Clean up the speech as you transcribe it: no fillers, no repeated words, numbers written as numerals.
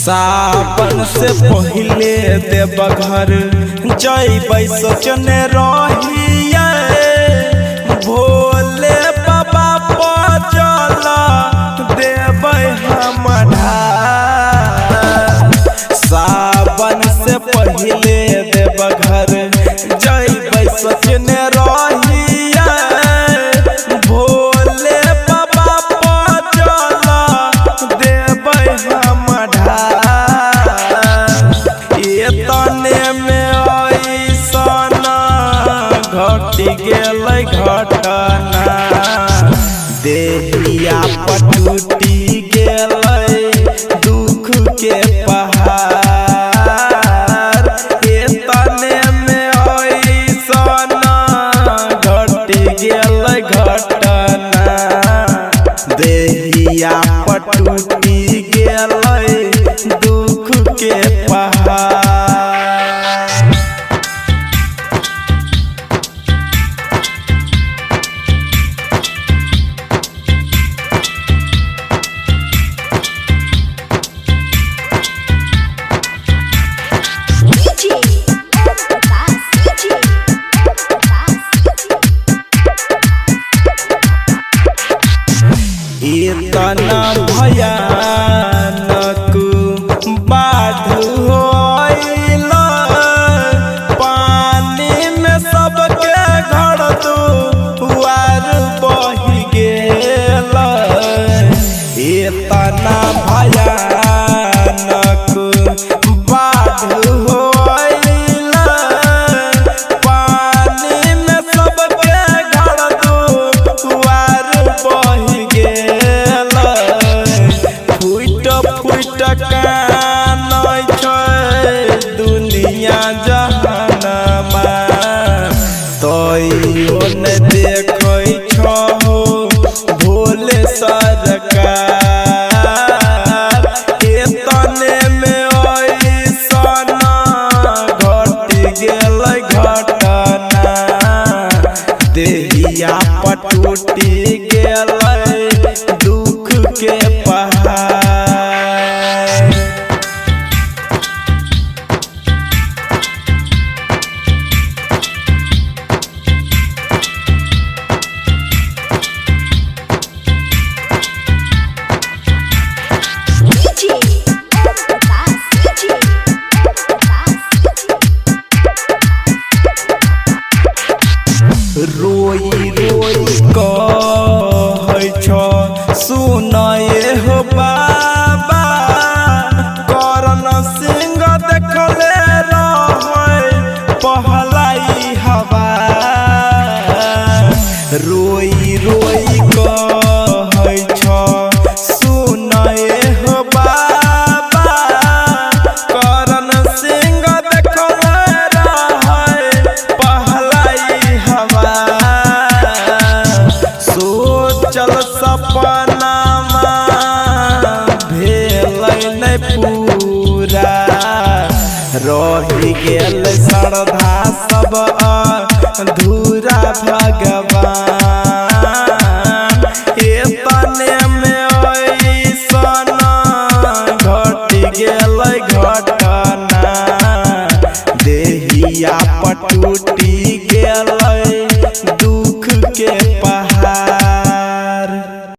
सावन से पहले देव घर जैबै सोचने रहिए भोले बाबा पर चला देबै हम ढाल। सावन से पहले देव घर जैबै सोचने रहिए भोले बाबा पर चला देबै हम ढाल। घट गेलै घटना देहिया पटूटी गेलै दुख के पहाड़। एतने में ऐसन घट गेलै घटना देहिया पटूटी गेलै दुख के पहाड़। इतना भयानक बाढ़ होइल पानी में सबके घर दुआर बहि गेल। इतना भयानक बाढ़ होइल पानी में सबके घर दुआर बहि गेल। फुट कानै छै दुनिया जहानमा तैयो ने देखै छहो भोले सरकार। एतने में ऐसन घट गेलै घटना देहिया पटूटी गेलै दुख के पहाड़। रोई रोई कहै छ सुनए हो बाबा करण सिंह देखले रहै पहलाई हवा। रोई रोई कहै छ सुनए हो बाबा करण सिंह देखले रहै पहलाई हवा। सोचल सपनामा भेलै नै पूरा रहि गेल श्रद्धा सब अधूरा भगवान। एतने में ऐसन घट गेलै घटना देहिया पटूटी